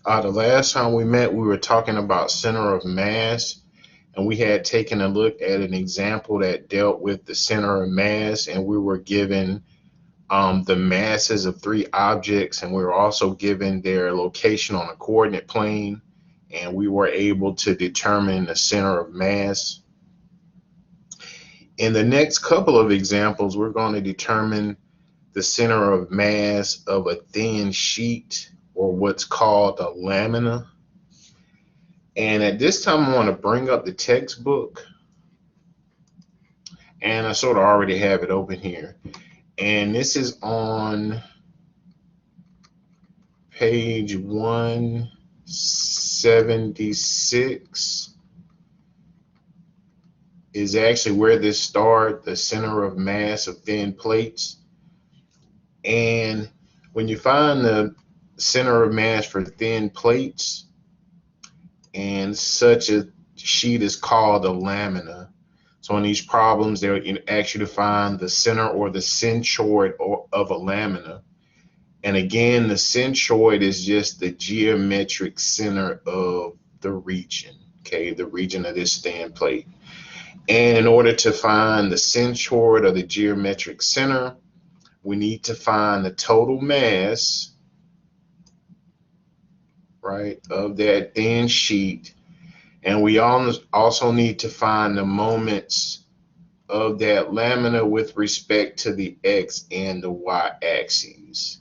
The last time we met, we were talking about center of mass, and we had taken a look at an example that dealt with the center of mass, and we were given the masses of three objects, and we were also given their location on a coordinate plane, and we were able to determine the center of mass. In the next couple of examples, we're going to determine the center of mass of a thin sheet, or what's called a lamina. And at this time, I want to bring up the textbook, and I sort of already have it open here. And this is on page 176 is actually where this starts, the center of mass of thin plates. And when you find the center of mass for thin plates, and such a sheet is called a lamina. So in these problems, they'll ask you to find the center or the centroid of a lamina. And again, the centroid is just the geometric center of the region, okay, the region of this thin plate. And in order to find the centroid or the geometric center, we need to find the total mass, right, of that thin sheet. And we also need to find the moments of that lamina with respect to the x and the y axes.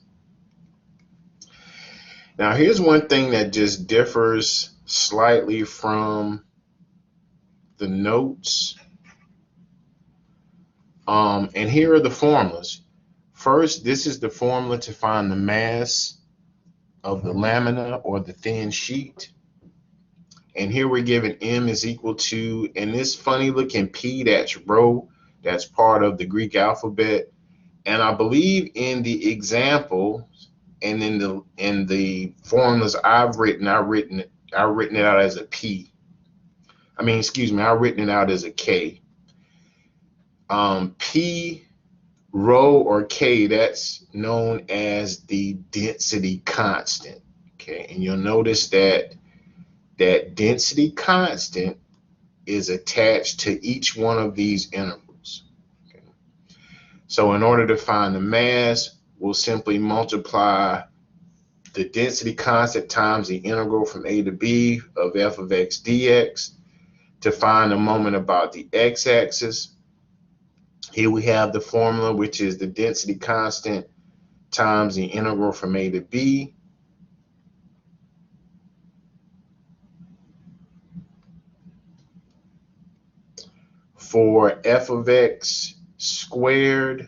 Now, here's one thing that just differs slightly from the notes. And here are the formulas. First, this is the formula to find the mass of the lamina or the thin sheet. And here we're given m is equal to, and this funny looking p, that's rho, that's part of the Greek alphabet. And I believe in the example and in the formulas I've written it out as a p. I've written it out as a k. P, rho, or k, that's known as the density constant. Okay, and you'll notice that density constant is attached to each one of these intervals. Okay. So in order to find the mass, we'll simply multiply the density constant times the integral from a to b of f of x dx to find the moment about the x-axis. Here we have the formula, which is the density constant times the integral from a to b. For f of x squared.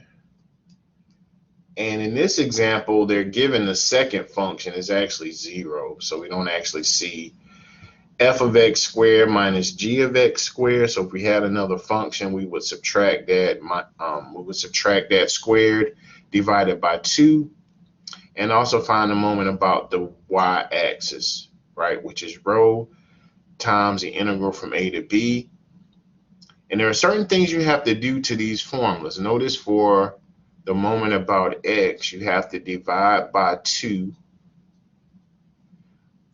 And in this example, they're given the second function is actually 0. So we don't actually see f of x squared minus g of x squared. So if we had another function, we would subtract that. Squared divided by 2, and also find the moment about the y-axis, right, which is rho times the integral from a to b. And there are certain things you have to do to these formulas. Notice for the moment about x, you have to divide by 2.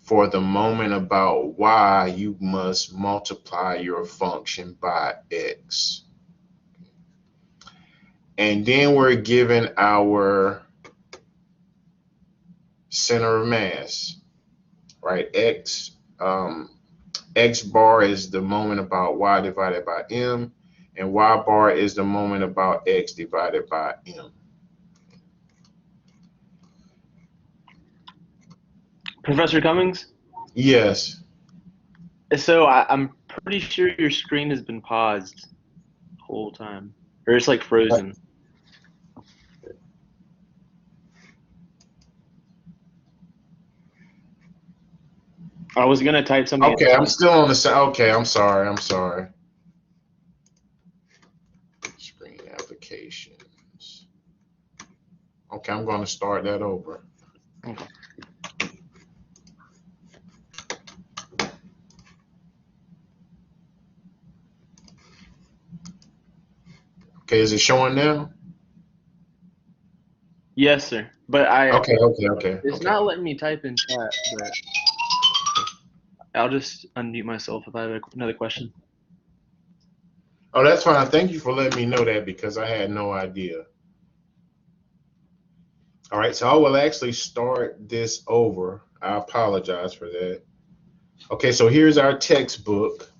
For the moment about y, you must multiply your function by x. And then we're given our center of mass, right? X bar is the moment about y divided by m, and y bar is the moment about x divided by m. Professor Cummings? Yes. So I'm pretty sure your screen has been paused the whole time, or it's like frozen. I was gonna type something. Okay, I'm still on the side. Okay, I'm sorry. Screen applications. Okay, I'm going to start that over. Okay. Okay, is it showing now? Yes, sir. But Okay. It's not letting me type in chat, but I'll just unmute myself if I have another question. Oh, that's fine. Thank you for letting me know that because I had no idea. All right, so I will actually start this over. I apologize for that. Okay, so here's our textbook,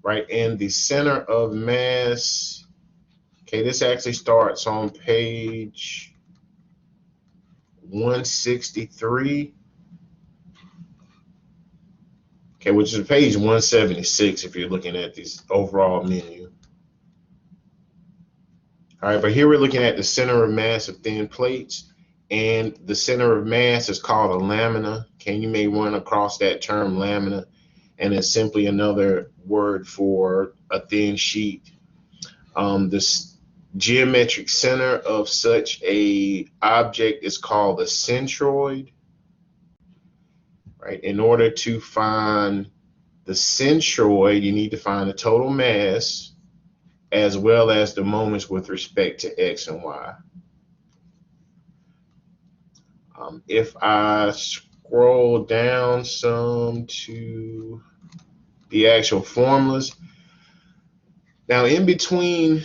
right? And the center of mass. Okay, this actually starts on page 163. Okay, which is page 176 if you're looking at this overall menu. All right, but here we're looking at the center of mass of thin plates, and the center of mass is called a lamina. Okay, you may run across that term lamina, and it's simply another word for a thin sheet. This geometric center of such a object is called a centroid. Right? In order to find the centroid, you need to find the total mass as well as the moments with respect to x and y. If I scroll down some to the actual formulas, now in between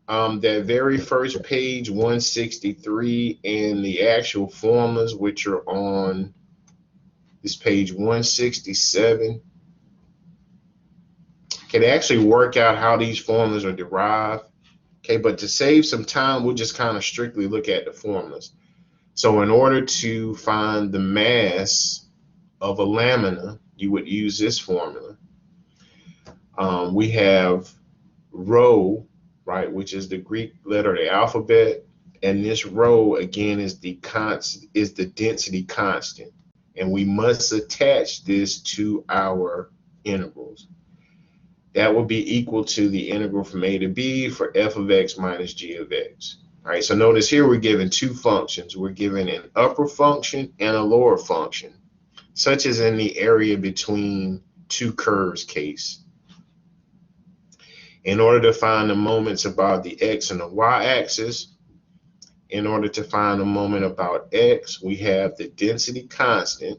that very first page 163 and the actual formulas, which are on this page 167, can actually work out how these formulas are derived. Okay, but to save some time, we'll just kind of strictly look at the formulas. So in order to find the mass of a lamina, you would use this formula. We have rho, right, which is the Greek letter of the alphabet, and this rho again is the density constant, and we must attach this to our integrals. That will be equal to the integral from a to b for f of x minus g of x. All right, so notice here we're given two functions. We're given an upper function and a lower function, such as in the area between two curves case. In order to find the moments about the x and the y-axis, in order to find the moment about x, we have the density constant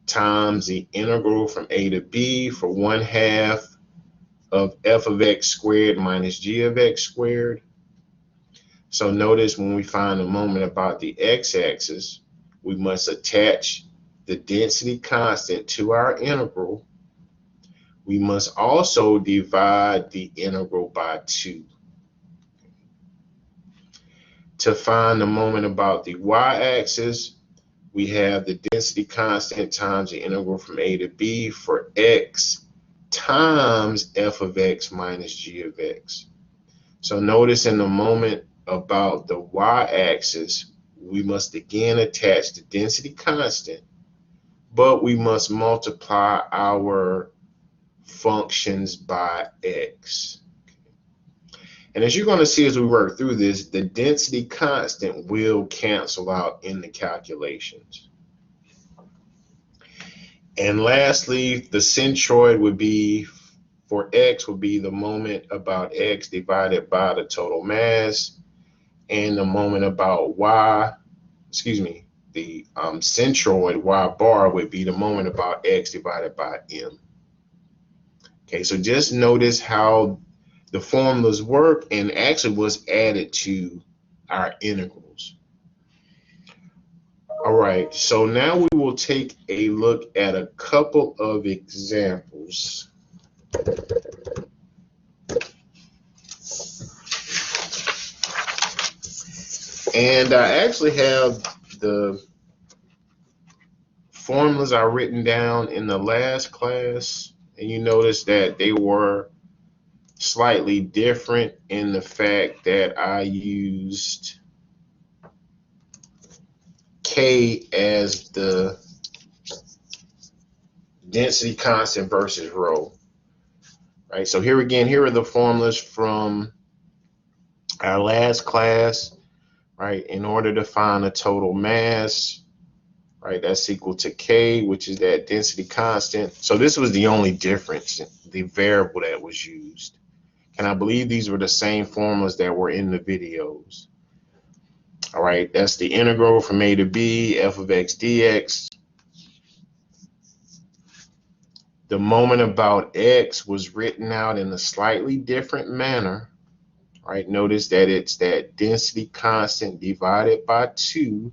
times the integral from a to b for 1/2 of f of x squared minus g of x squared. So notice when we find the moment about the x-axis, we must attach the density constant to our integral. We must also divide the integral by 2. To find the moment about the y-axis, we have the density constant times the integral from a to b for x times f of x minus g of x. So notice in the moment about the y-axis, we must again attach the density constant, but we must multiply our functions by x. And as you're going to see as we work through this, the density constant will cancel out in the calculations. And lastly, the centroid would be, for x, would be the moment about x divided by the total mass, and the moment about y, the centroid y bar would be the moment about x divided by m. Okay, so just notice how the formulas work and actually was added to our integrals. All right, so now we will take a look at a couple of examples. And I actually have the formulas I written down in the last class, and you notice that they were slightly different in the fact that I used K as the density constant versus rho. Right, so here again, here are the formulas from our last class. Right, in order to find a total mass, right, that's equal to K, which is that density constant. So this was the only difference, the variable that was used. And I believe these were the same formulas that were in the videos. All right, that's the integral from a to b, f of x dx. The moment about x was written out in a slightly different manner, right? Notice that it's that density constant divided by 2.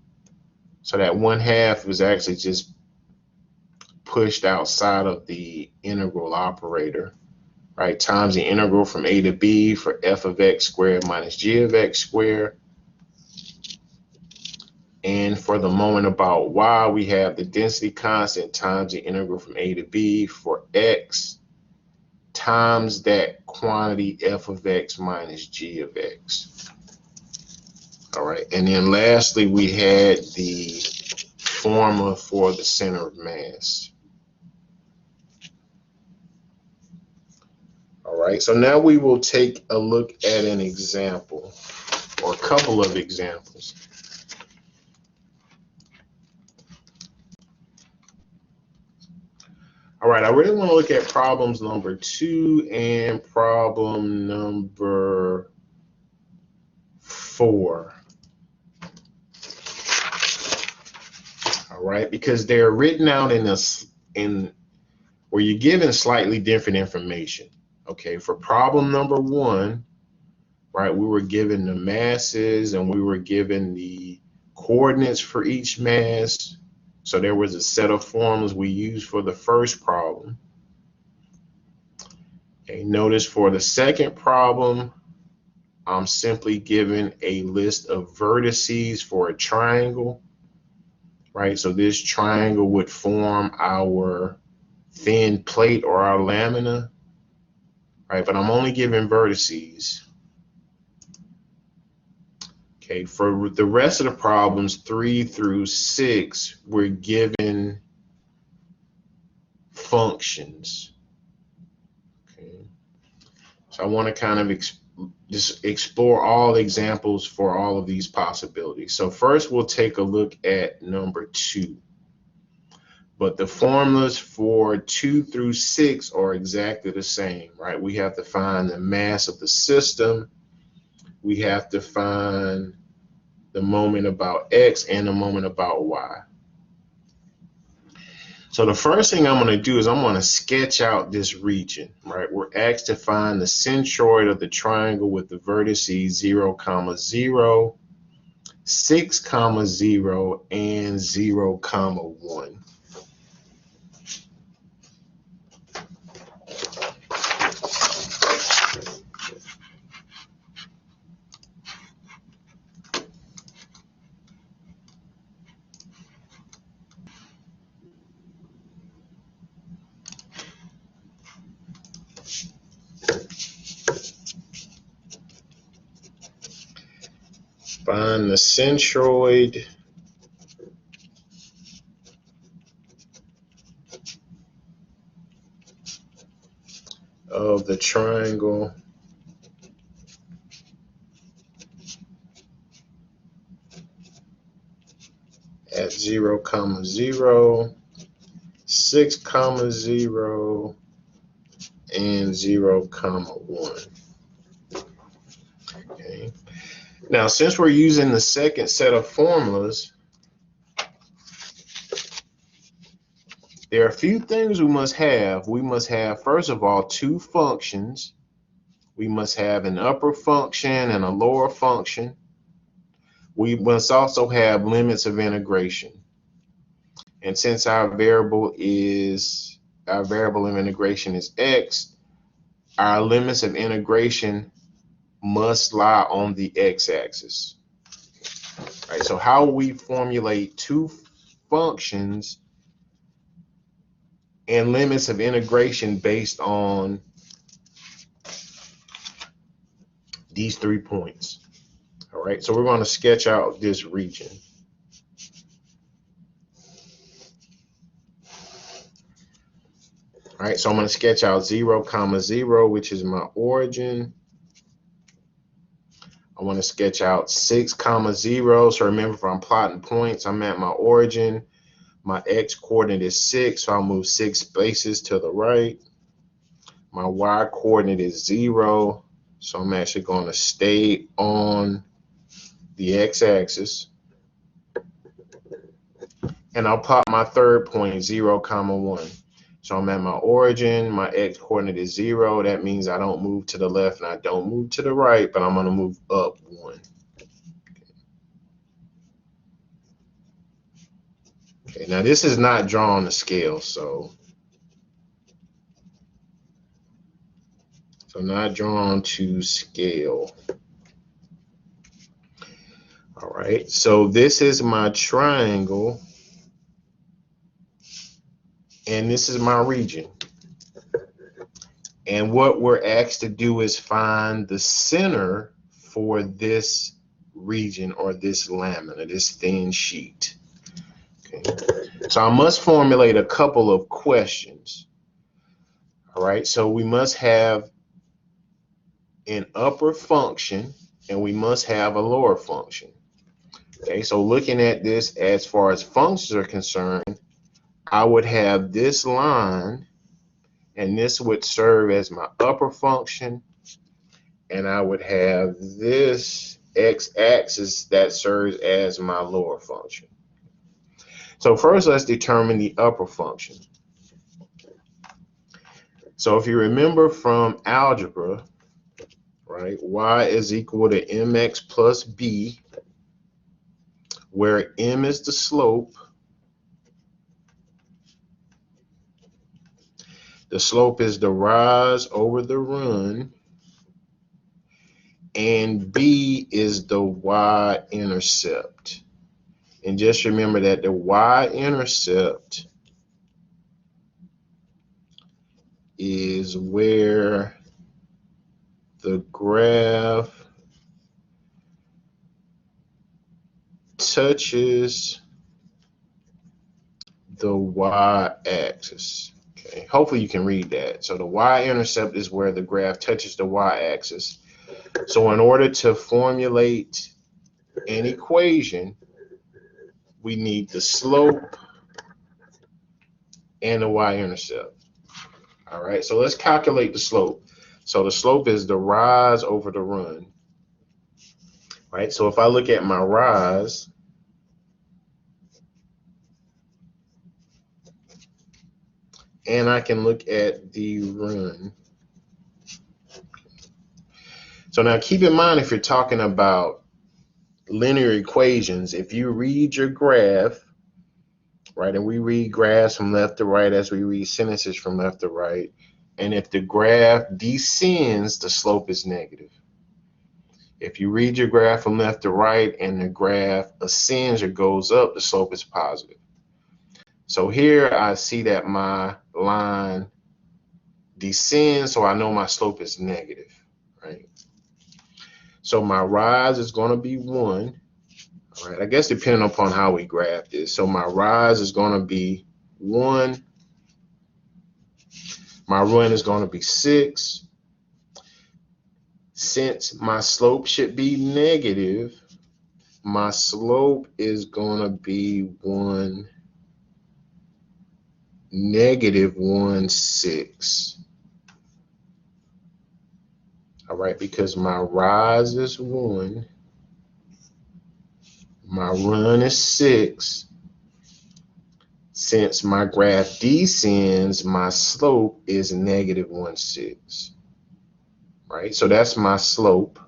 So that 1/2 was actually just pushed outside of the integral operator, right? Times the integral from a to b for f of x squared minus g of x squared. And for the moment about y, we have the density constant times the integral from a to b for x times that quantity f of x minus g of x. All right, and then lastly, we had the formula for the center of mass. All right, so now we will take a look at an example or a couple of examples. All right, I really want to look at problems number 2 and problem number 4. All right, because they're written out in where you're given slightly different information. Okay, for problem number 1, right, we were given the masses and we were given the coordinates for each mass. So there was a set of formulas we used for the first problem. Okay, notice for the second problem, I'm simply given a list of vertices for a triangle, right? So this triangle would form our thin plate or our lamina, right? But I'm only given vertices. Okay, for the rest of the problems, 3 through 6, we're given functions. Okay, so I want to kind of just explore all examples for all of these possibilities. So first, we'll take a look at number 2. But the formulas for 2 through 6 are exactly the same, right? We have to find the mass of the system. We have to find the moment about x and the moment about y. So the first thing I'm going to do is I'm going to sketch out this region, right? We're asked to find the centroid of the triangle with the vertices 0, 0, 6, 0, and 0, 1. Find the centroid of the triangle at 0, 0, 6, 0, and 0, 1. Okay. Now, since we're using the second set of formulas, there are a few things we must have. We must have, first of all, 2 functions. We must have an upper function and a lower function. We must also have limits of integration. And since our variable of integration is x, our limits of integration must lie on the x-axis. Right, so how we formulate 2 functions and limits of integration based on these 3 points. All right, so we're going to sketch out this region. All right, so I'm going to sketch out 0, 0, which is my origin. I want to sketch out 6, 0. So remember, if I'm plotting points, I'm at my origin. My x coordinate is 6, so I'll move 6 spaces to the right. My y coordinate is 0, so I'm actually going to stay on the x-axis. And I'll plot my third point, 0, 1. So I'm at my origin, my x coordinate is 0. That means I don't move to the left and I don't move to the right, but I'm going to move up 1. Okay, now this is not drawn to scale, so not drawn to scale. All right, so this is my triangle, and this is my region. And what we're asked to do is find the center for this region or this lamina, this thin sheet. Okay. So I must formulate a couple of questions. All right, so we must have an upper function and we must have a lower function. Okay, so looking at this as far as functions are concerned, I would have this line and this would serve as my upper function, and I would have this x-axis that serves as my lower function. So first let's determine the upper function. So if you remember from algebra, right, y is equal to mx plus b, where m is the slope, the slope is the rise over the run, and b is the y-intercept. And just remember that the y-intercept is where the graph touches the y-axis. Okay, hopefully you can read that. So the y-intercept is where the graph touches the y-axis. So in order to formulate an equation, we need the slope and the y-intercept. All right, so let's calculate the slope. So the slope is the rise over the run. Right, so if I look at my rise, and I can look at the run. So now keep in mind, if you're talking about linear equations, if you read your graph, right, and we read graphs from left to right as we read sentences from left to right, and if the graph descends, the slope is negative. If you read your graph from left to right and the graph ascends or goes up, the slope is positive. So here I see that my line descends, so I know my slope is negative, right? So my rise is going to be 1. All right, I guess depending upon how we graph this. So my rise is going to be 1. My run is going to be 6. Since my slope should be negative, my slope is going to be 1, negative 1, 6. All right, because my rise is 1, my run is 6. Since my graph descends, my slope is negative 1, 6. Right, so that's my slope.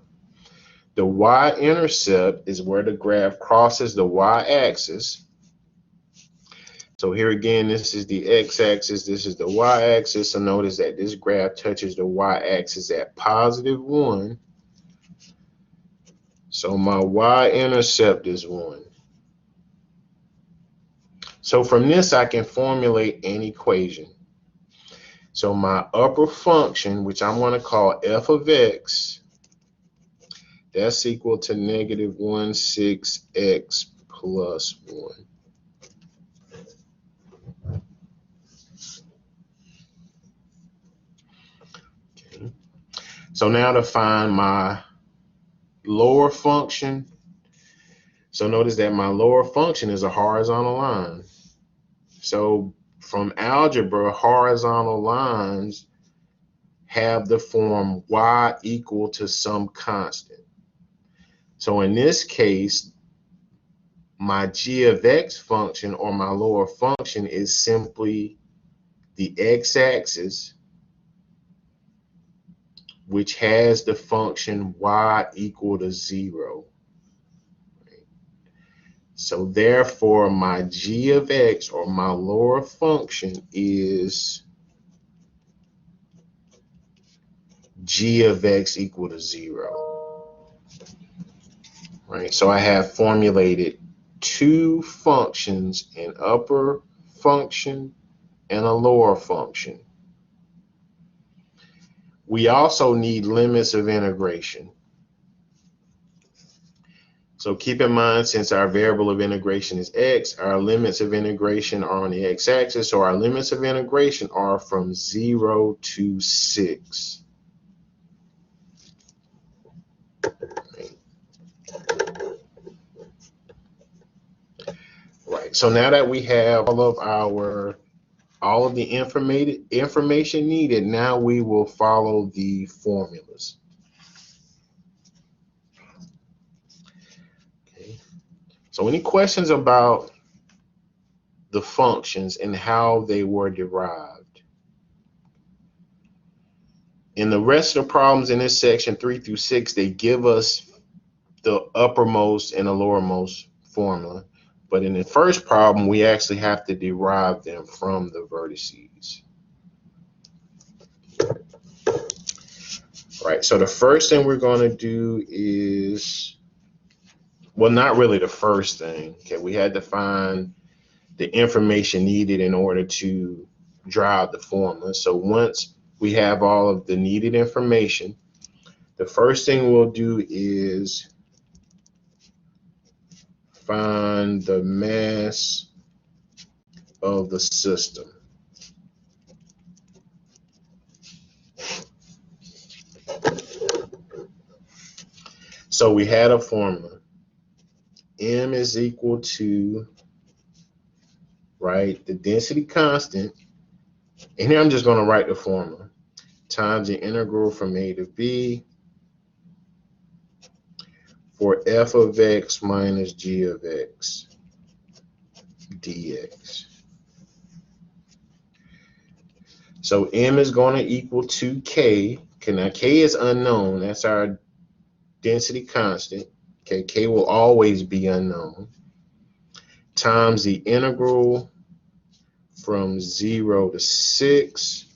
The y-intercept is where the graph crosses the y-axis. So here again, this is the x-axis, this is the y-axis. So notice that this graph touches the y-axis at positive 1. So my y-intercept is 1. So from this, I can formulate an equation. So my upper function, which I'm going to call f of x, that's equal to negative 1, 6x plus 1. Okay. So now to find my lower function, so notice that my lower function is a horizontal line. So from algebra, horizontal lines have the form y equal to some constant. So in this case, my g of x function or my lower function is simply the x-axis, which has the function y equal to 0. So therefore, my g of x, or my lower function, is g of x equal to 0. Right? So I have formulated two functions, an upper function and a lower function. We also need limits of integration. So keep in mind, since our variable of integration is x, our limits of integration are on the x-axis, so our limits of integration are from 0 to 6. Right, so now that we have all of the information needed, now we will follow the formulas. Okay. So any questions about the functions and how they were derived? In the rest of the problems in this section 3 through 6, they give us the uppermost and the lowermost formula. But in the first problem, we actually have to derive them from the vertices. Right, so the first thing we're going to do is, well, not really the first thing. Okay, we had to find the information needed in order to drive the formula. So once we have all of the needed information, the first thing we'll do is find the mass of the system. So we had a formula. M is equal to, right, the density constant, and here I'm just going to write the formula, times the integral from a to b for f of x minus g of x dx. So m is going to equal to k. Okay, now k is unknown. That's our density constant. Okay, k will always be unknown. Times the integral from 0 to 6.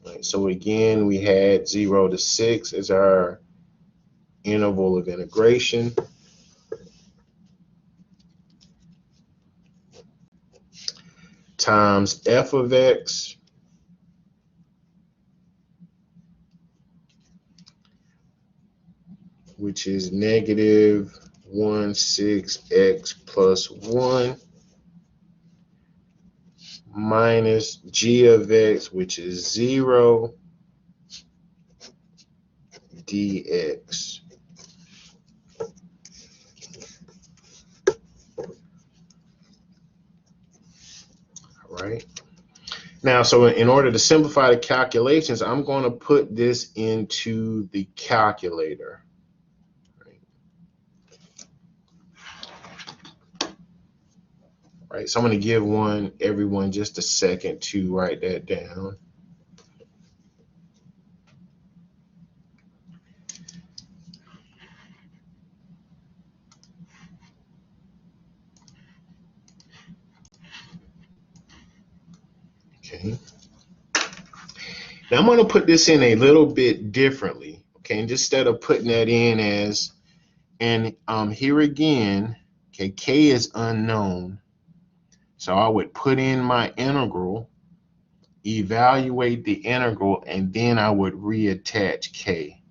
Right, so again, we had 0 to 6 as our interval of integration. Times f of x, which is negative 16x plus 1, minus g of x, which is 0 dx. All right. Now, so in order to simplify the calculations, I'm going to put this into the calculator. Right, so I'm going to give everyone just a second to write that down. Okay. Now I'm going to put this in a little bit differently. Okay, and just instead of putting that in as, and here again, okay, k is unknown. So I would put in my integral, evaluate the integral, and then I would reattach k.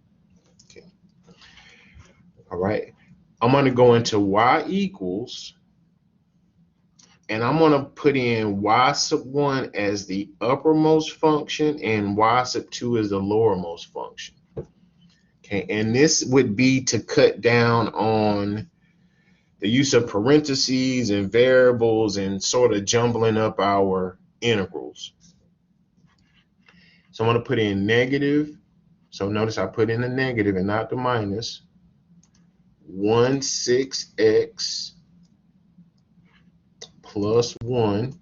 Okay. All right. I'm going to go into y equals, and I'm going to put in y sub 1 as the uppermost function and y sub 2 as the lowermost function. Okay, and this would be to cut down on the use of parentheses and variables and sort of jumbling up our integrals. So I'm going to put in negative. So notice I put in the negative and not the minus. 16x plus 1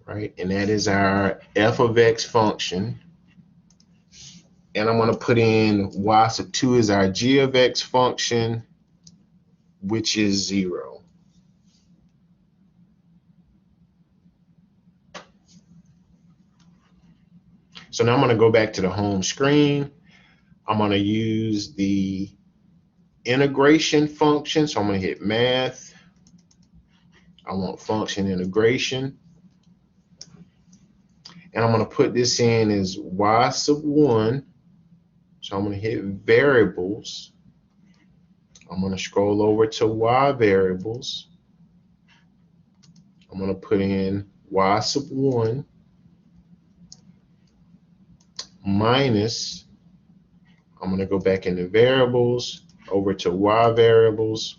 right? And that is our f of x function. And I'm going to put in y sub 2 is our g of x function, which is 0. So now I'm going to go back to the home screen. I'm going to use the integration function. So I'm going to hit math. I want function integration. And I'm going to put this in as y sub 1. So I'm going to hit variables. I'm going to scroll over to y variables. I'm going to put in y sub 1 minus, I'm going to go back into variables, over to y variables.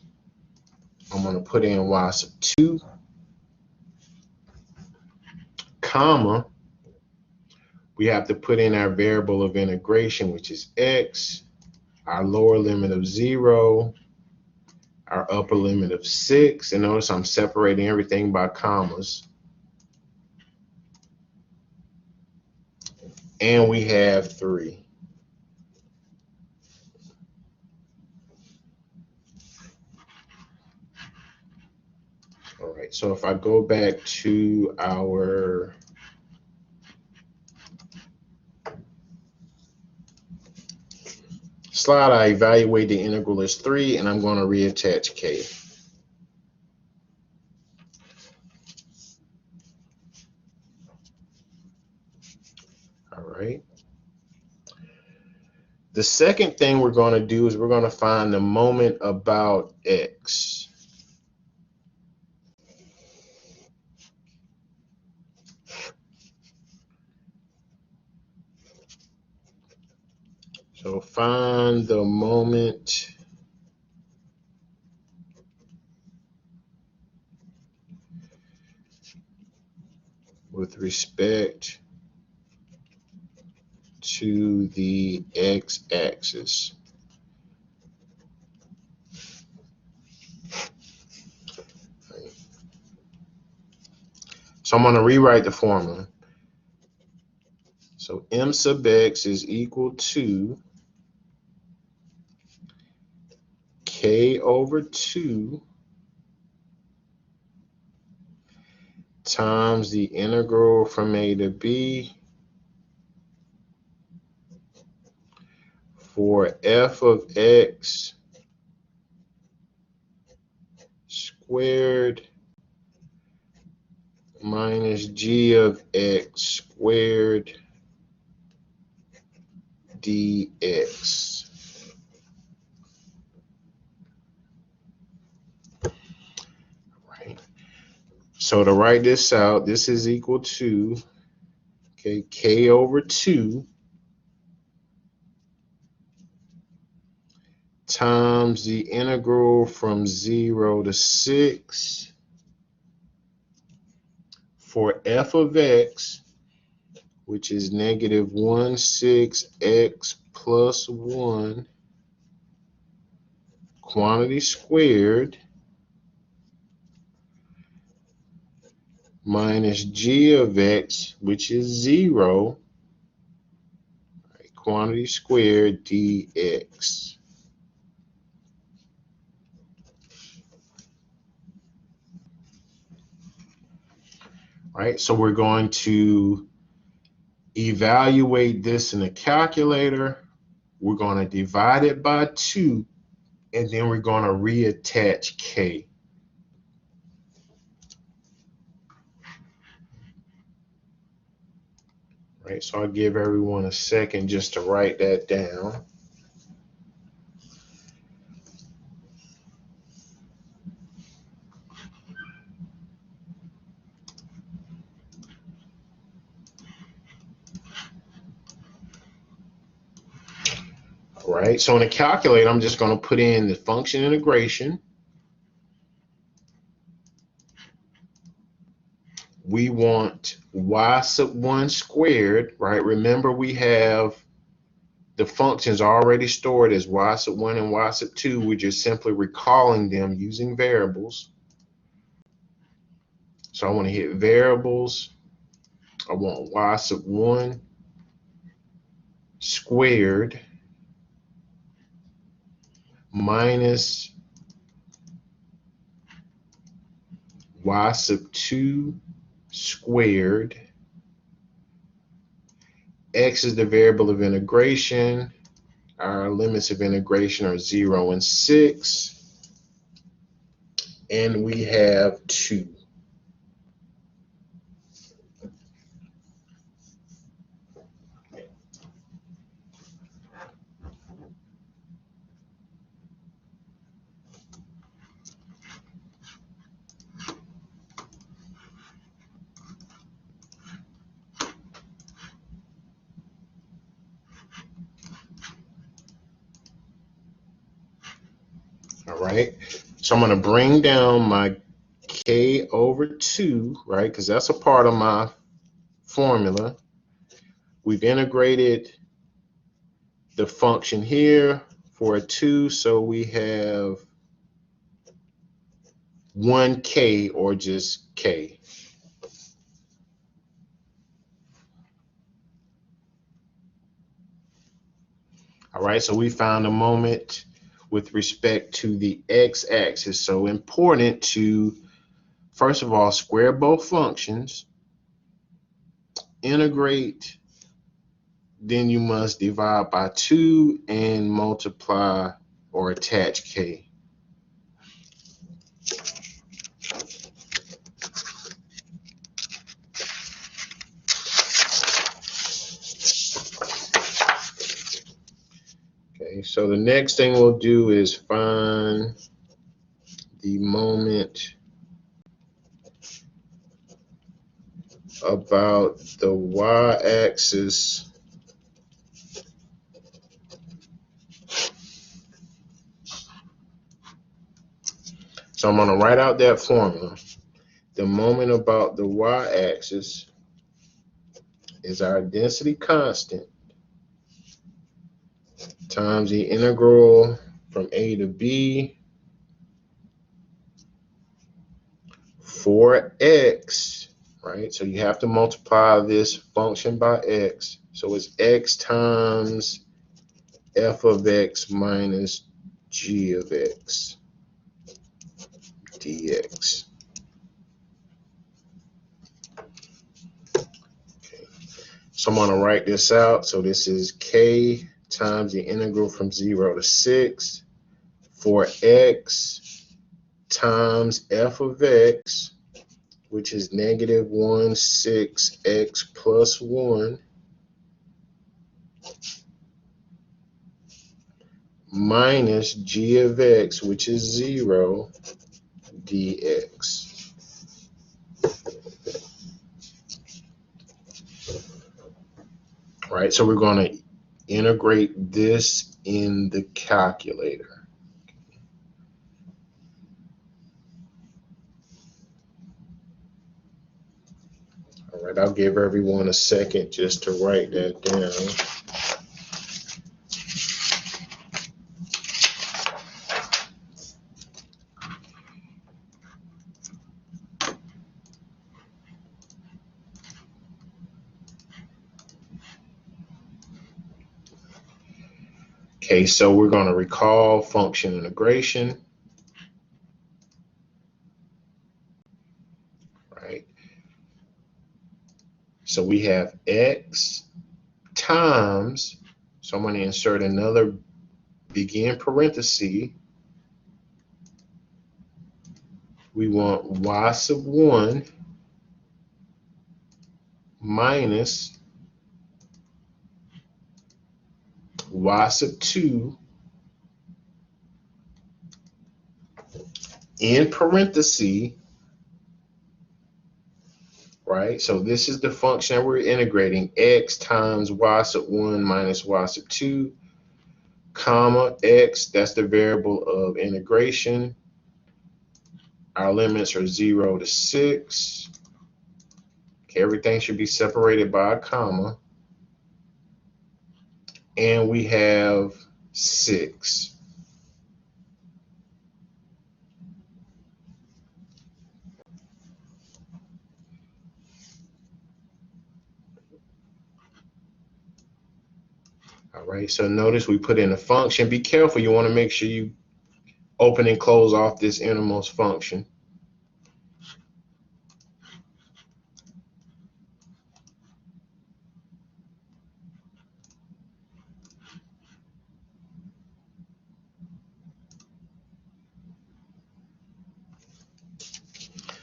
I'm going to put in y sub 2, comma, we have to put in our variable of integration, which is x, our lower limit of 0, our upper limit of 6, and notice I'm separating everything by commas. And we have 3. All right, so if I go back to our slide, I evaluate the integral as 3, and I'm going to reattach k. All right. The second thing we're going to do is we're going to find the moment about x. So find the moment with respect to the x-axis. So I'm going to rewrite the formula. So m sub x is equal to k over 2 times the integral from a to b for f of x squared minus g of x squared dx. Right. So to write this out, this is equal to k over 2 times the integral from 0 to 6 for f of x, which is negative 1, 6, x plus 1, quantity squared, minus g of x, which is 0, right, quantity squared dx. Right, so we're going to evaluate this in a calculator. We're going to divide it by 2, and then we're going to reattach k. Right, so I'll give everyone a second just to write that down. All right, so in a calculator, I'm just going to put in the function integration. We want y sub 1 squared, right? Remember, we have the functions already stored as y sub 1 and y sub 2. We're just simply recalling them using variables. So I want to hit variables. I want y sub 1 squared minus y sub 2 squared. X is the variable of integration. Our limits of integration are 0 and 6. And we have 2. All right. So I'm going to bring down my k over 2, right? Because that's a part of my formula. We've integrated the function here for a 2, so we have 1k, or just k. All right, so we found a moment with respect to the x-axis. So important to, first of all, square both functions, integrate, then you must divide by 2 and multiply or attach k. Okay, so the next thing we'll do is find the moment about the y-axis So I'm going to write out that formula. The moment about the y-axis is our density constant times the integral from a to b for x, right? So you have to multiply this function by x. So it's x times f of x minus g of x dx. So I'm going to write this out. So this is k times the integral from 0 to 6 for x times f of x, which is negative 1, 6, x plus 1, minus g of x, which is 0, dx. All right, so we're going to integrate this in the calculator. All right, I'll give everyone a second just to write that down. Okay, so we're going to recall function integration, right? So we have x times, so I'm going to insert another begin parenthesis. We want y sub 1 minus y sub 2 in parenthesis, right? So this is the function that we're integrating, x times y sub 1 minus y sub 2, comma, x, that's the variable of integration. Our limits are 0 to 6. Okay, everything should be separated by a comma. And we have 6. All right, so notice we put in a function. Be careful, you want to make sure you open and close off this innermost function.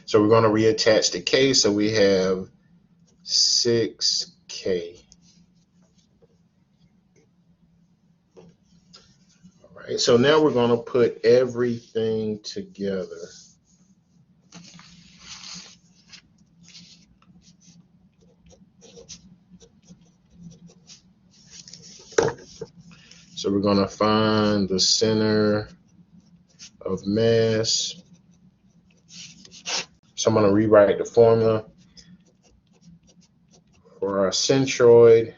So we're going to reattach the k, so we have 6k. All right, so now we're going to put everything together. So we're going to find the center of mass. So I'm going to rewrite the formula for our centroid.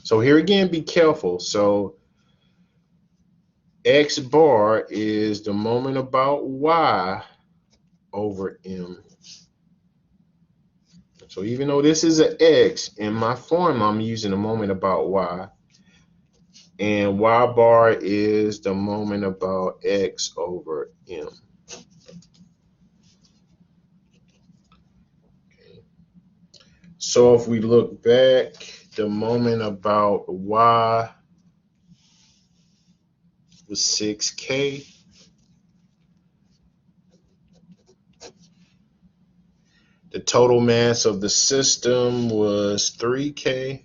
So here again, be careful. So x bar is the moment about y over m. So even though this is an x, in my formula, I'm using the moment about y. And y bar is the moment about x over m. Okay. So if we look back, the moment about y was 6k. The total mass of the system was 3k.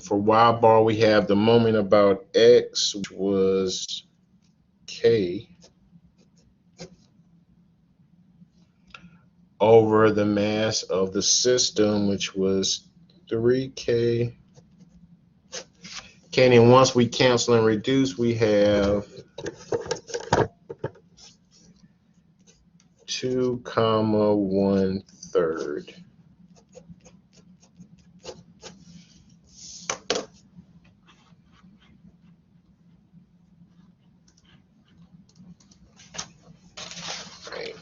For y bar, we have the moment about x, which was k, over the mass of the system, which was 3k. Okay, and once we cancel and reduce, we have 2, 1/3. Right.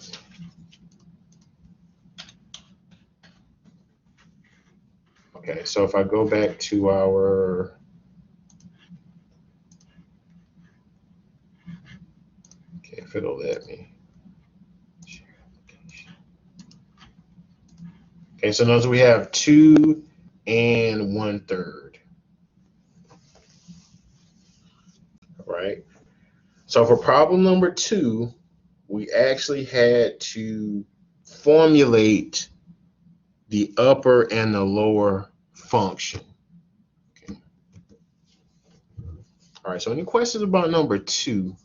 Okay, so if I go back to our if it'll let me. Okay, so notice we have 2 1/3. Right. So for problem number 2, we actually had to formulate the upper and the lower function. Okay. All right, so any questions about number 2?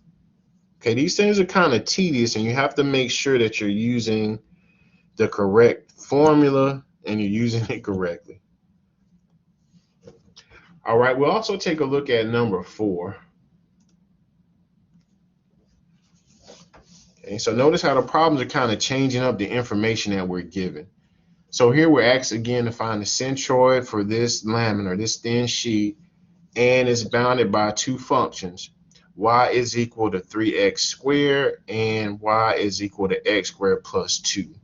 Okay, these things are kind of tedious, and you have to make sure that you're using the correct formula and you're using it correctly. All right, we'll also take a look at number 4. Okay, so notice how the problems are kind of changing up the information that we're given. So here we're asked again to find the centroid for this lamina, or this thin sheet, and it's bounded by 2 functions. Y is equal to 3x squared, and y is equal to x squared plus 2.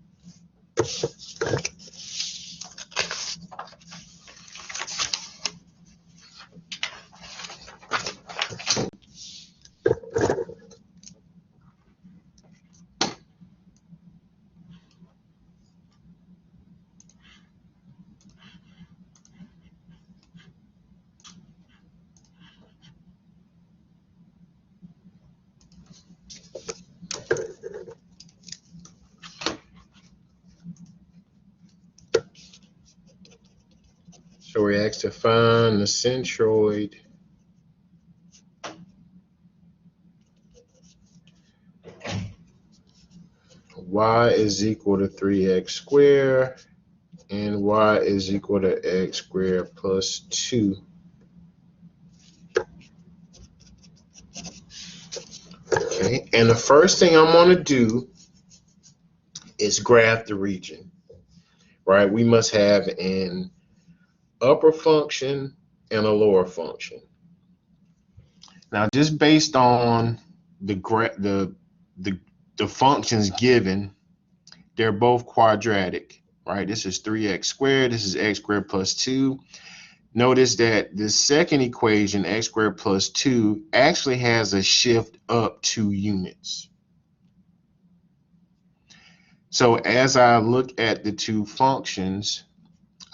So we're asked to find the centroid y is equal to 3x squared, and y is equal to x squared plus 2. Okay, and the first thing I'm going to do is graph the region, right? We must have an upper function and a lower function. Now, just based on the functions given, they're both quadratic. right? This is 3x squared. This is x squared plus 2. Notice that the second equation, x squared plus 2, actually has a shift up 2 units. So as I look at the two functions,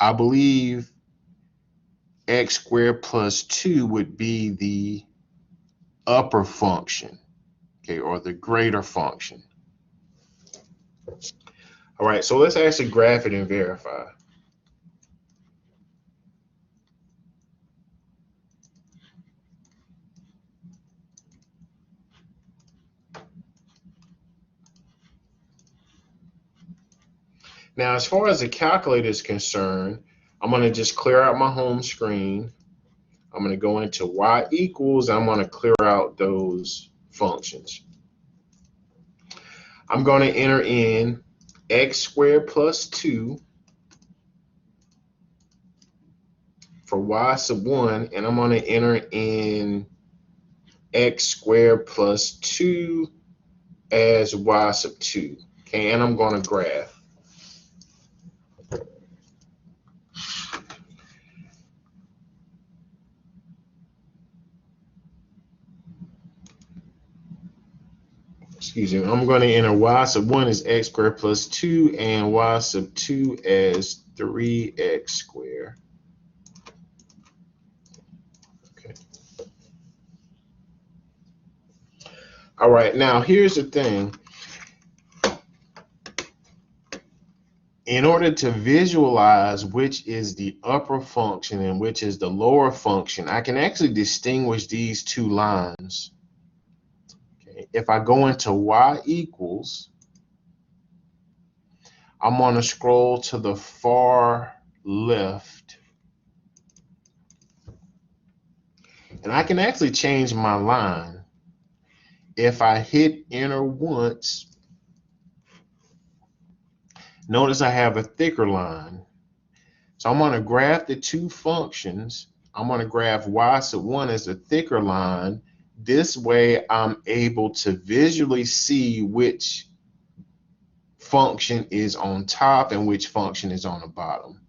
I believe x squared plus 2 would be the upper function, okay, or the greater function. All right, so let's actually graph it and verify. Now, as far as the calculator is concerned, I'm going to just clear out my home screen. I'm going to go into y equals. I'm going to clear out those functions. I'm going to enter in x squared plus 2 for y sub 1, and I'm going to enter in x squared plus 2 as y sub 2. Okay, and I'm going to graph. Excuse me, I'm going to enter y sub 1 as x squared plus 2 and y sub 2 as 3x squared. Okay. All right, now here's the thing. In order to visualize which is the upper function and which is the lower function, I can actually distinguish these two lines. Okay. If I go into y equals, I'm going to scroll to the far left. And I can actually change my line. If I hit enter once, notice I have a thicker line. So I'm going to graph the two functions. I'm going to graph y sub 1 as a thicker line. This way I'm able to visually see which function is on top and which function is on the bottom.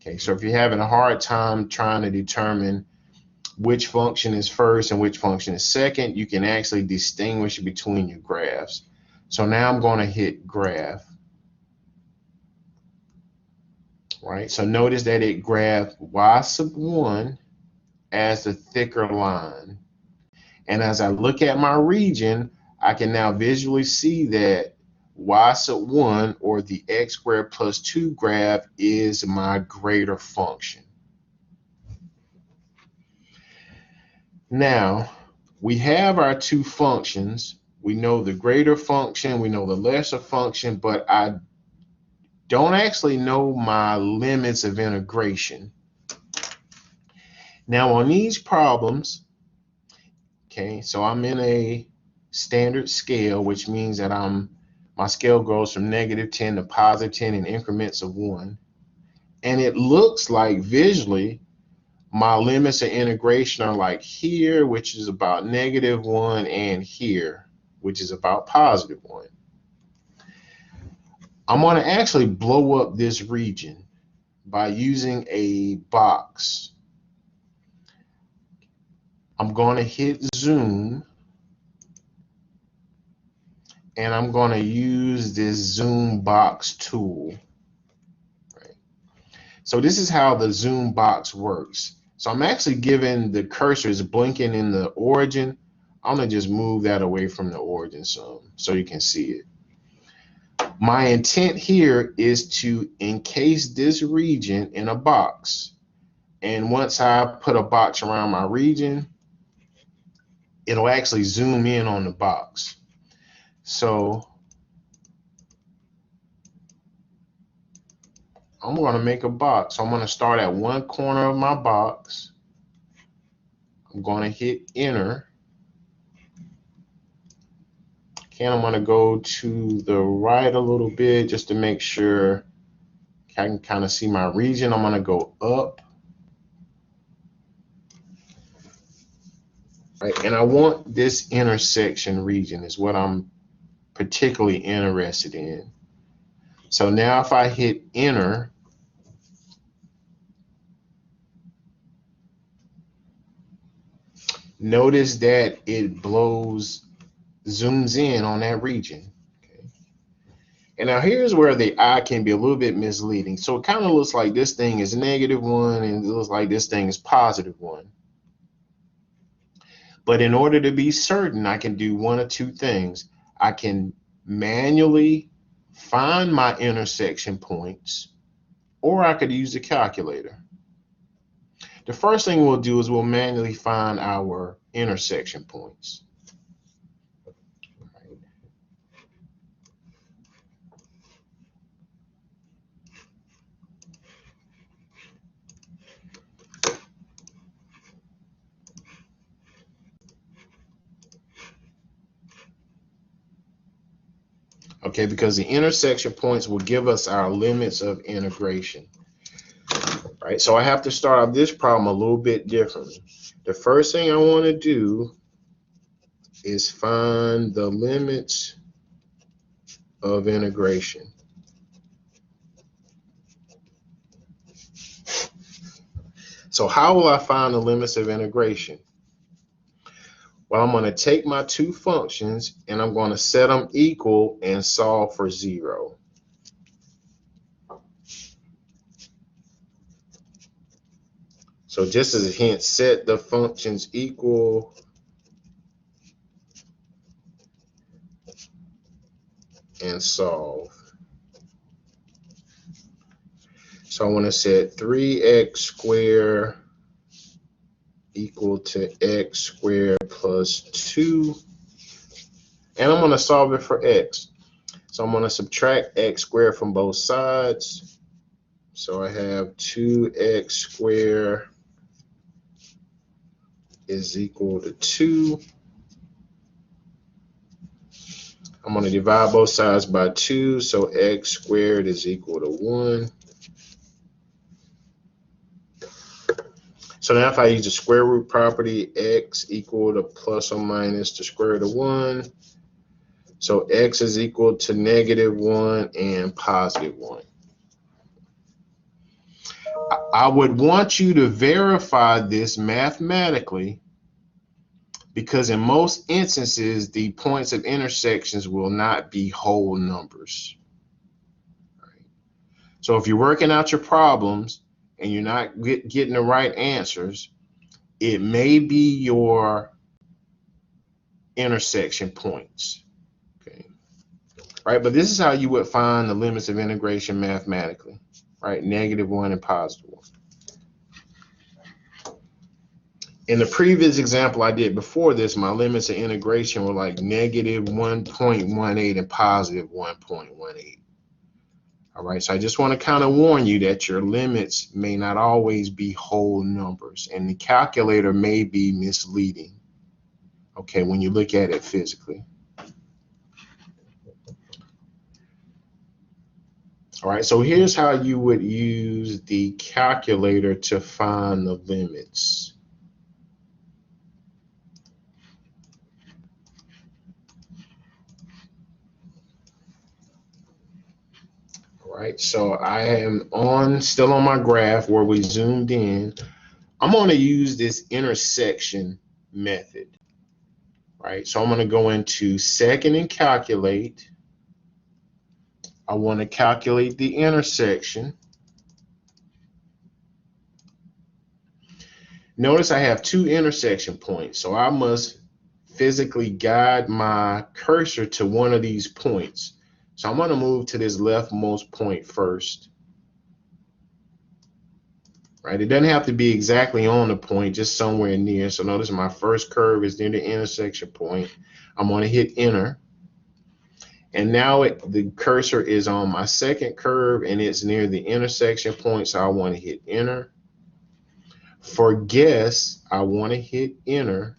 Okay, so if you're having a hard time trying to determine which function is first and which function is second, you can actually distinguish between your graphs. So now I'm going to hit graph. Right, so notice that it graphed y sub 1 as the thicker line. And as I look at my region, I can now visually see that y sub 1, or the x squared plus 2 graph, is my greater function. Now, we have our two functions. We know the greater function, we know the lesser function, but I don't actually know my limits of integration. Now on these problems, okay, so I'm in a standard scale, which means that my scale goes from -10 to +10 in increments of 1. And it looks like visually my limits of integration are like here, which is about -1, and here, which is about +1. I'm going to actually blow up this region by using a box. I'm going to hit zoom, and I'm going to use this zoom box tool. Right. So this is how the zoom box works. So I'm actually giving the cursor is blinking in the origin. I'm going to just move that away from the origin some so you can see it. My intent here is to encase this region in a box. And once I put a box around my region, it'll actually zoom in on the box. So I'm going to make a box. So I'm going to start at one corner of my box. I'm going to hit enter. Okay, I'm going to go to the right a little bit just to make sure I can kind of see my region. I'm going to go up. Right, and I want this intersection region is what I'm particularly interested in. So now if I hit enter, notice that it zooms in on that region. Okay. And now here's where the eye can be a little bit misleading. So it kind of looks like this thing is -1 and it looks like this thing is +1. But in order to be certain, I can do one of two things. I can manually find my intersection points, or I could use the calculator. The first thing we'll do is we'll manually find our intersection points. Okay, because the intersection points will give us our limits of integration. Right, so I have to start off this problem a little bit differently. The first thing I want to do is find the limits of integration. So how will I find the limits of integration? Well, I'm going to take my two functions and I'm going to set them equal and solve for 0. So just as a hint, set the functions equal and solve. So I want to set 3x squared equal to x squared plus 2. And I'm going to solve it for x. So I'm going to subtract x squared from both sides. So I have 2x squared is equal to 2. I'm going to divide both sides by 2, so x squared is equal to 1. So now if I use the square root property, x equal to plus or minus the square root of 1. So x is equal to -1 and +1. I would want you to verify this mathematically, because in most instances, the points of intersections will not be whole numbers. So if you're working out your problems and you're not getting the right answers, it may be your intersection points. Okay. Right, but this is how you would find the limits of integration mathematically, right? -1 and +1. In the previous example I did before this, my limits of integration were like -1.18 and +1.18. All right, so I just want to kind of warn you that your limits may not always be whole numbers, and the calculator may be misleading, okay, when you look at it physically. All right, so here's how you would use the calculator to find the limits. Right, so I am still on my graph where we zoomed in. I'm going to use this intersection method, right? So I'm going to go into second and calculate. I want to calculate the intersection. Notice I have two intersection points, so I must physically guide my cursor to one of these points. So I'm going to move to this leftmost point first. Right, it doesn't have to be exactly on the point, just somewhere near. So notice my first curve is near the intersection point. I'm going to hit enter. And now the cursor is on my second curve and it's near the intersection point. So I want to hit enter. For guess, I want to hit enter.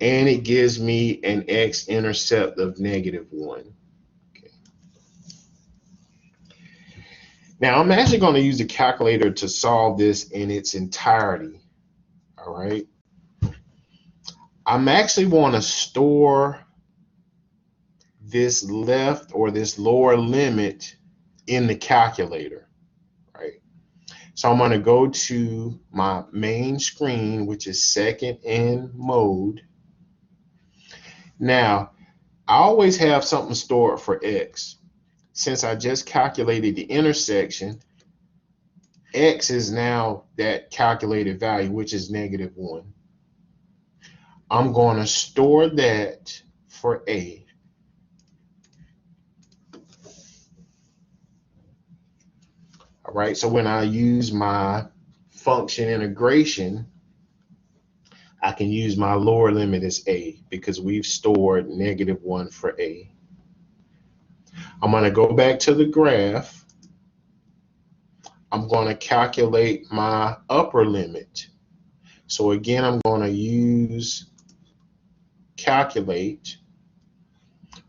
And it gives me an x-intercept of -1. Okay. Now I'm actually going to use the calculator to solve this in its entirety. All right. I'm actually want to store this left or this lower limit in the calculator, right? So I'm going to go to my main screen, which is second in mode. Now, I always have something stored for X. Since I just calculated the intersection, X is now that calculated value, which is -1. I'm going to store that for A. All right, so when I use my function integration, I can use my lower limit as A because we've stored -1 for A. I'm going to go back to the graph. I'm going to calculate my upper limit. So again, I'm going to use calculate.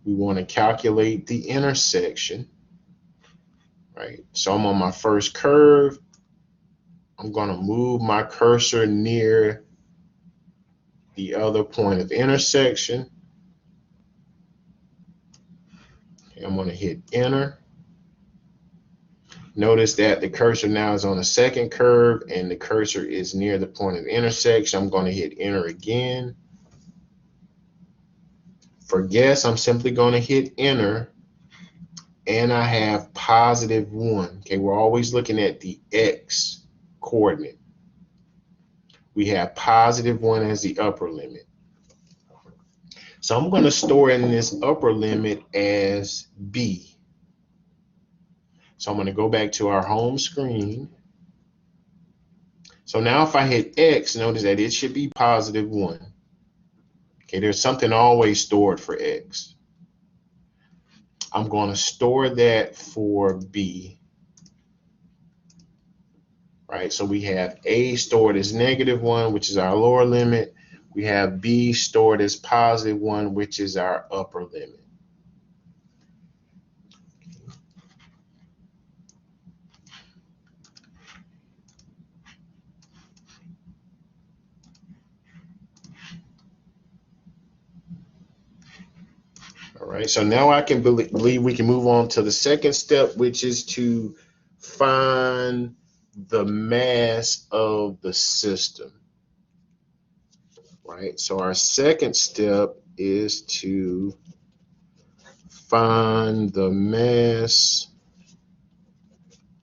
We want to calculate the intersection, right? So I'm on my first curve. I'm going to move my cursor near the other point of intersection. Okay, I'm going to hit enter. Notice that the cursor now is on the second curve and the cursor is near the point of intersection. I'm going to hit enter again. For guess, I'm simply going to hit enter, and I have +1. Okay, we're always looking at the X coordinate. We have +1 as the upper limit. So I'm going to store in this upper limit as B. So I'm going to go back to our home screen. So now if I hit X, notice that it should be +1. Okay, there's something always stored for X. I'm going to store that for B. Right, so we have A stored as -1, which is our lower limit. We have B stored as +1, which is our upper limit. All right, so now I can believe we can move on to the second step, which is to find the mass of the system. Right, so our second step is to find the mass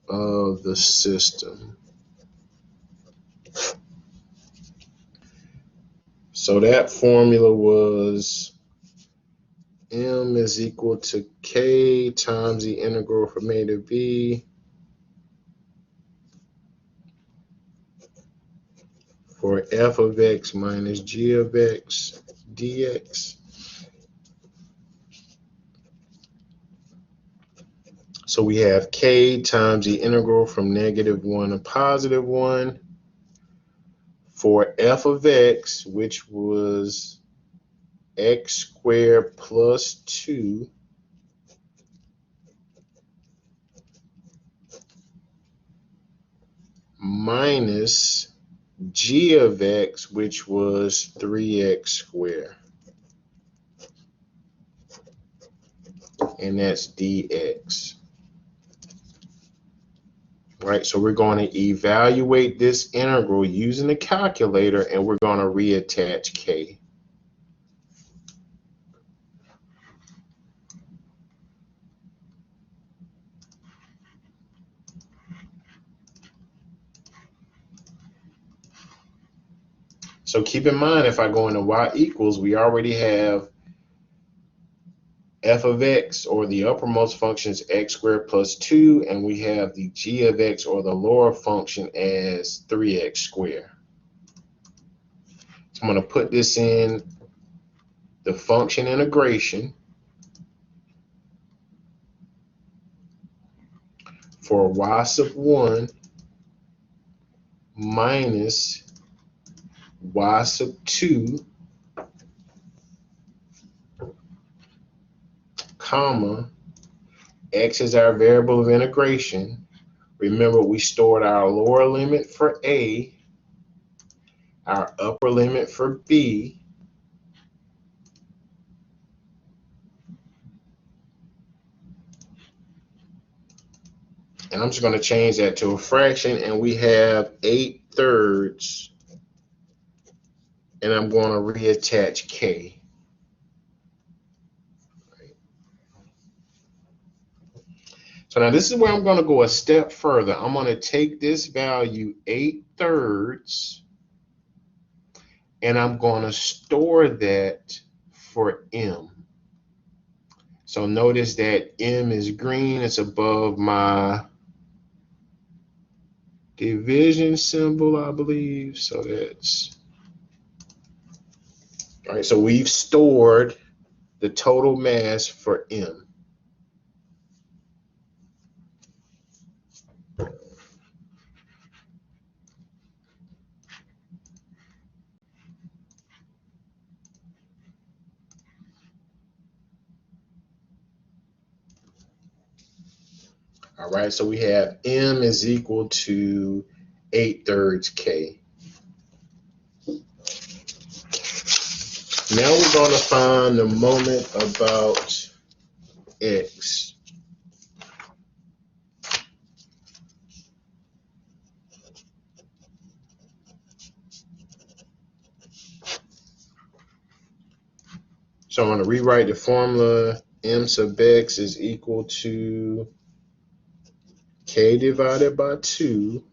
of the system. So that formula was M is equal to K times the integral from A to B for f of x minus g of x dx. So we have K times the integral from -1 to +1 for f of x, which was x squared plus 2 minus g of x, which was 3x squared. And that's dx. Right, so we're going to evaluate this integral using the calculator, and we're going to reattach K. So keep in mind, if I go into y equals, we already have f of x, or the uppermost function, is x squared plus 2, and we have the g of x, or the lower function, as 3x squared. So I'm going to put this in the function integration for y sub 1 minus y sub 2, comma, x is our variable of integration. Remember, we stored our lower limit for A, our upper limit for B, And I'm just going to change that to a fraction, and we have 8/3, and I'm going to reattach k. So now this is where I'm going to go a step further. I'm going to take this value 8/3, and I'm going to store that for m. So notice that m is green. It's above my division symbol, I believe. So that's all right. So we've stored the total mass for m. All right, so we have m is equal to 8/3 k. Now we're going to find the moment about x. So I'm going to rewrite the formula. M sub x is equal to k divided by 2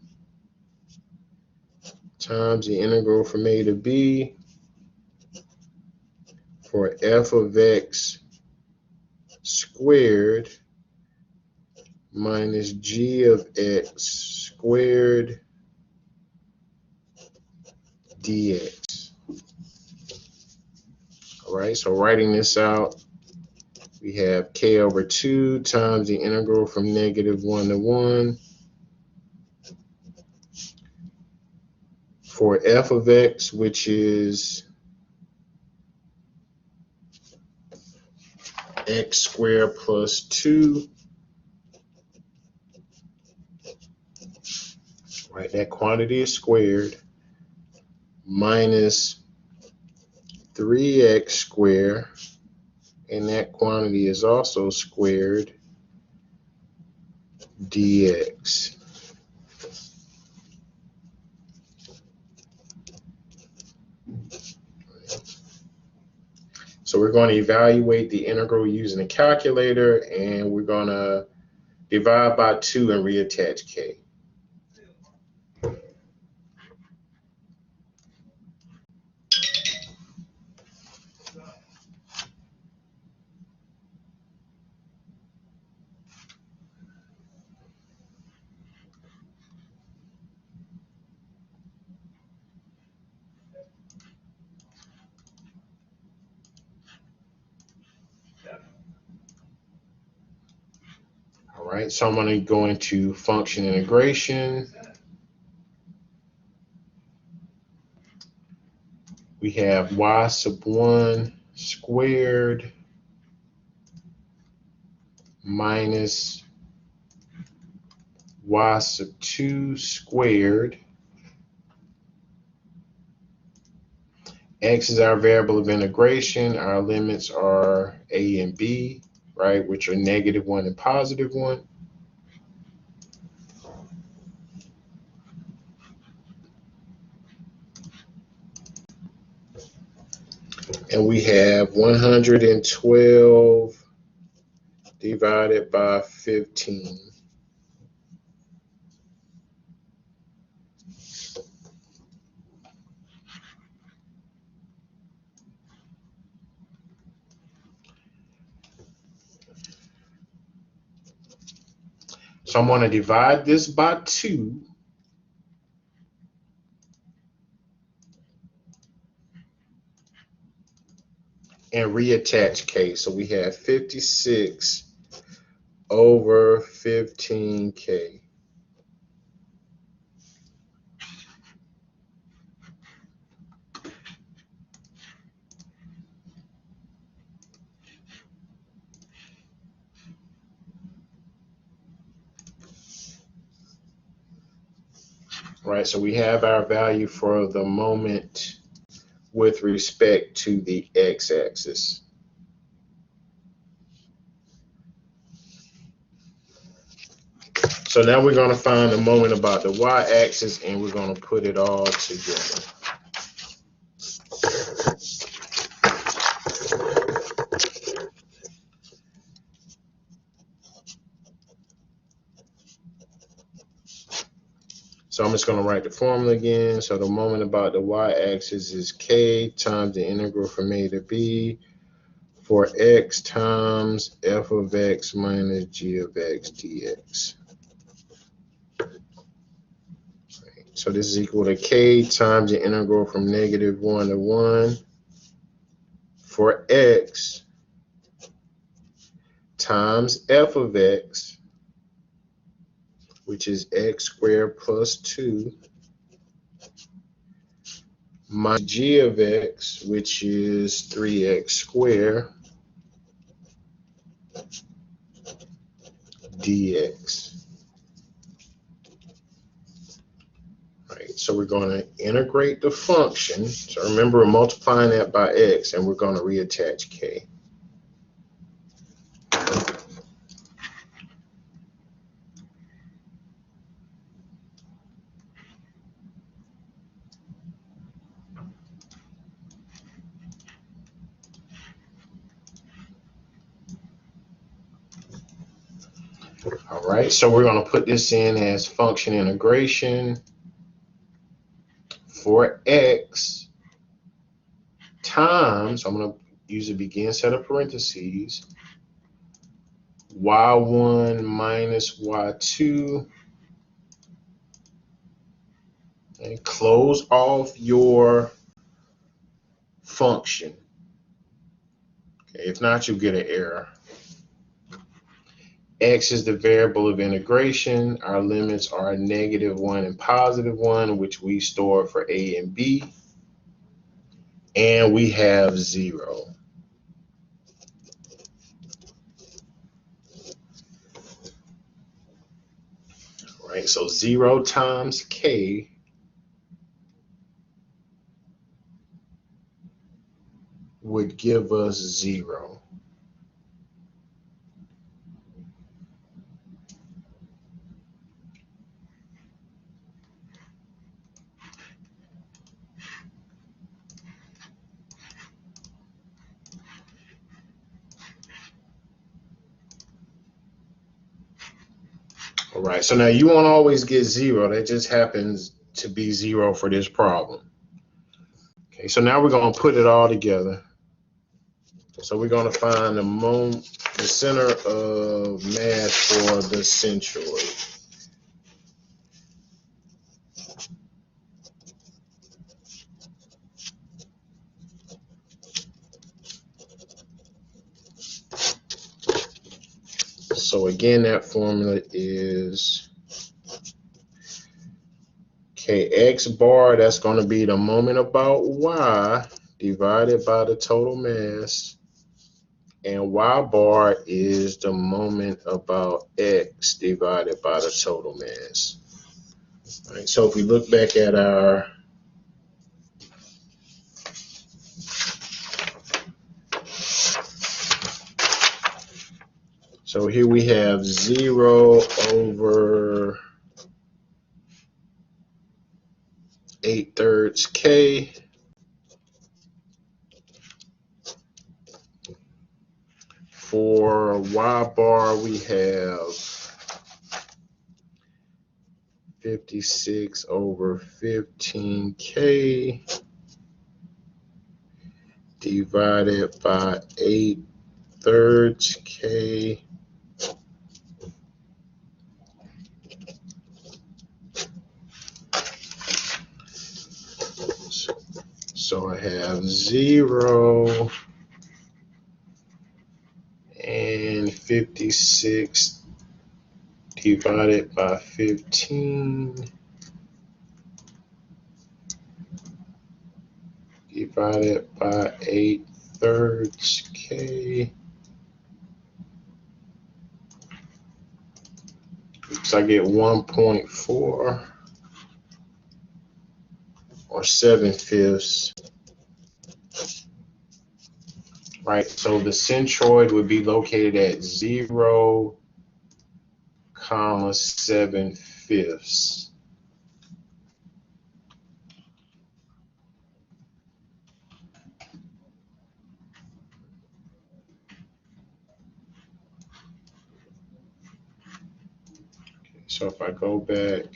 times the integral from a to b for f of x squared minus g of x squared dx. All right, so writing this out, we have k over 2 times the integral from -1 to 1 for f of x, which is x squared plus 2. Right, that quantity is squared, minus 3x squared, and that quantity is also squared, dx. So we're going to evaluate the integral using a calculator, and we're going to divide by 2 and reattach k. All right, so I'm going to go into function integration. We have y sub 1 squared minus y sub 2 squared. X is our variable of integration. Our limits are a and b, right, which are -1 and +1. And we have 112 divided by 15. So I'm going to divide this by 2. And reattach k. So we have 56 over 15k. Right, so we have our value for the moment with respect to the x-axis. So now we're going to find the moment about the y-axis, and we're going to put it all together. So I'm just going to write the formula again. So the moment about the y-axis is k times the integral from a to b for x times f of x minus g of x dx. So this is equal to k times the integral from -1 to 1 for x times f of x, which is x squared plus 2, minus g of x, which is 3x squared, dx. Right, so we're going to integrate the function. So remember, we're multiplying that by x, and we're going to reattach k. All right, so we're going to put this in as function integration for x times, I'm going to use a begin set of parentheses, y1 minus y2, and close off your function. Okay, if not, you'll get an error. X is the variable of integration. Our limits are -1 and +1, which we store for a and b. And we have 0. Right, so 0 times k would give us 0. All right, so now you won't always get 0. That just happens to be 0 for this problem. Okay, so now we're going to put it all together. So we're going to find the center of mass for the centroid. So again, that formula is kx bar, that's going to be the moment about y divided by the total mass, and y bar is the moment about x divided by the total mass. All right, so if we look back at our so here we have 0 over 8/3 k. For y bar, we have 56 over 15k divided by 8/3 k. So I have 0 and 56 divided by 15 divided by 8/3 k. So I get 1.4 or 7/5. Right, so the centroid would be located at 0, comma 7/5. So if I go back,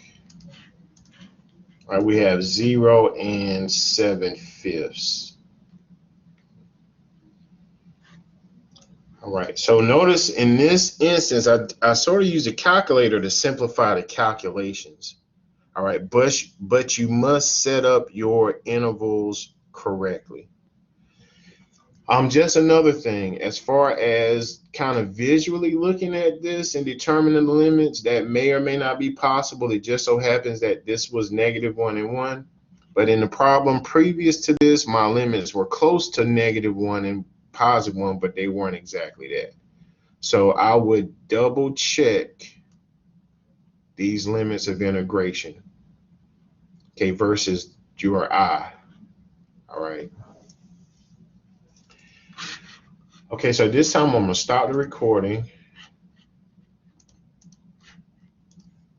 all right, we have 0 and 7/5. All right, so notice in this instance, I sort of use a calculator to simplify the calculations. All right, but you must set up your intervals correctly. Just another thing, as far as kind of visually looking at this and determining the limits, that may or may not be possible. It just so happens that this was -1 and 1. But in the problem previous to this, my limits were close to -1 and +1, but they weren't exactly that. So I would double check these limits of integration, okay, versus your I. All right. Okay, so this time I'm gonna stop the recording.